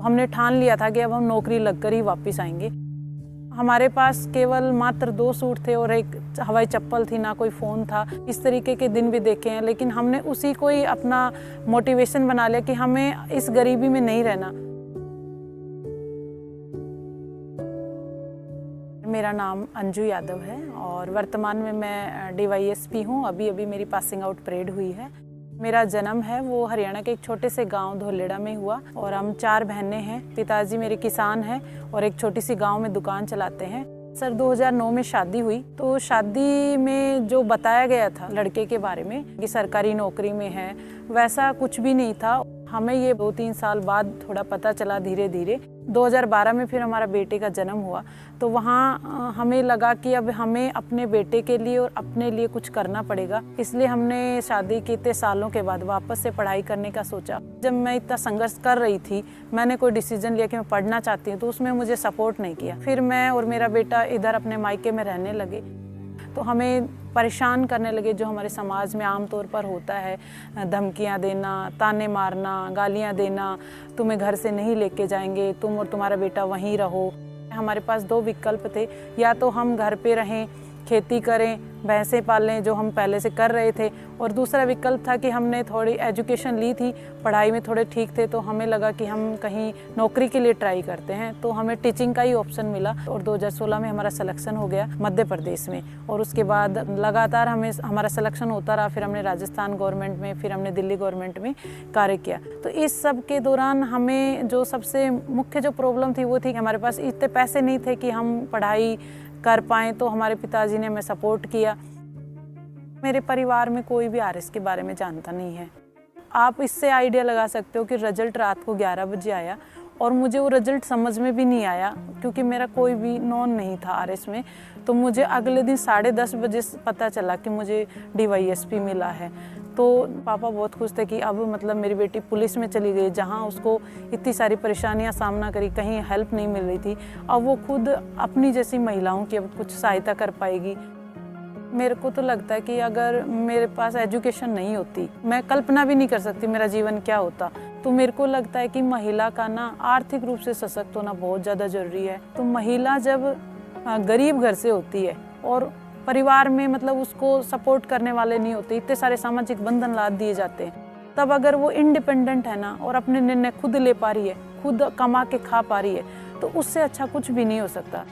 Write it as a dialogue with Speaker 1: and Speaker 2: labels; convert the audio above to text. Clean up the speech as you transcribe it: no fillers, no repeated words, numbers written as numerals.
Speaker 1: हमने ठान लिया था कि अब हम नौकरी लगकर ही वापस आएंगे। हमारे पास केवल मात्र 2 सूट थे और एक हवाई चप्पल थी, ना कोई फ़ोन था। इस तरीके के दिन भी देखे हैं, लेकिन हमने उसी को ही अपना मोटिवेशन बना लिया कि हमें इस गरीबी में नहीं रहना। मेरा नाम अंजू यादव है और वर्तमान में मैं DYSP हूँ। अभी मेरी पासिंग आउट परेड हुई है। मेरा जन्म है वो हरियाणा के एक छोटे से गांव धोलेड़ा में हुआ और हम 4 बहनें हैं। पिताजी मेरे किसान हैं और एक छोटी सी गांव में दुकान चलाते हैं। सर 2009 में शादी हुई, तो शादी में जो बताया गया था लड़के के बारे में कि सरकारी नौकरी में है, वैसा कुछ भी नहीं था। हमें ये 2-3 साल बाद थोड़ा पता चला धीरे धीरे। 2012 में फिर हमारा बेटे का जन्म हुआ, तो वहाँ हमें लगा कि अब हमें अपने बेटे के लिए और अपने लिए कुछ करना पड़ेगा। इसलिए हमने शादी के इतने सालों के बाद वापस से पढ़ाई करने का सोचा। जब मैं इतना संघर्ष कर रही थी, मैंने कोई डिसीजन लिया कि मैं पढ़ना चाहती हूँ, तो उसमें मुझे सपोर्ट नहीं किया। फिर मैं और मेरा बेटा इधर अपने मायके में रहने लगे, तो हमें परेशान करने लगे जो हमारे समाज में आम तौर पर होता है, धमकियां देना, ताने मारना, गालियां देना, तुम्हें घर से नहीं लेके जाएंगे, तुम और तुम्हारा बेटा वहीं रहो। हमारे पास 2 विकल्प थे, या तो हम घर पे रहें, खेती करें, भैंसें पालें जो हम पहले से कर रहे थे, और दूसरा विकल्प था कि हमने थोड़ी एजुकेशन ली थी, पढ़ाई में थोड़े ठीक थे, तो हमें लगा कि हम कहीं नौकरी के लिए ट्राई करते हैं। तो हमें टीचिंग का ही ऑप्शन मिला और 2016 में हमारा सिलेक्शन हो गया मध्य प्रदेश में, और उसके बाद लगातार हमारा सिलेक्शन होता रहा। फिर हमने राजस्थान गवर्नमेंट में, फिर हमने दिल्ली गवर्नमेंट में कार्य किया। तो इस सब के दौरान हमें जो सबसे मुख्य जो प्रॉब्लम थी वो थी कि हमारे पास इतने पैसे नहीं थे कि हम पढ़ाई कर पाएँ। तो हमारे पिताजी ने हमें सपोर्ट किया। मेरे परिवार में कोई भी RS के बारे में जानता नहीं है। आप इससे आइडिया लगा सकते हो कि रिजल्ट रात को 11 बजे आया और मुझे वो रिजल्ट समझ में भी नहीं आया, क्योंकि मेरा कोई भी नॉन नहीं था RS में। तो मुझे अगले दिन 10:30 बजे पता चला कि मुझे DYSP मिला है। तो पापा बहुत खुश थे कि अब मतलब मेरी बेटी पुलिस में चली गई, जहाँ उसको इतनी सारी परेशानियां सामना करी, कहीं हेल्प नहीं मिल रही थी, अब वो खुद अपनी जैसी महिलाओं की अब कुछ सहायता कर पाएगी। मेरे को तो लगता है कि अगर मेरे पास एजुकेशन नहीं होती, मैं कल्पना भी नहीं कर सकती मेरा जीवन क्या होता। तो मेरे को लगता है कि महिला का ना आर्थिक रूप से सशक्त होना बहुत ज़्यादा ज़रूरी है। तो महिला जब गरीब घर से होती है और परिवार में मतलब उसको सपोर्ट करने वाले नहीं होते, इतने सारे सामाजिक बंधन लाद दिए जाते हैं, तब अगर वो इंडिपेंडेंट है ना और अपने निर्णय खुद ले पा रही है, खुद कमा के खा पा रही है, तो उससे अच्छा कुछ भी नहीं हो सकता।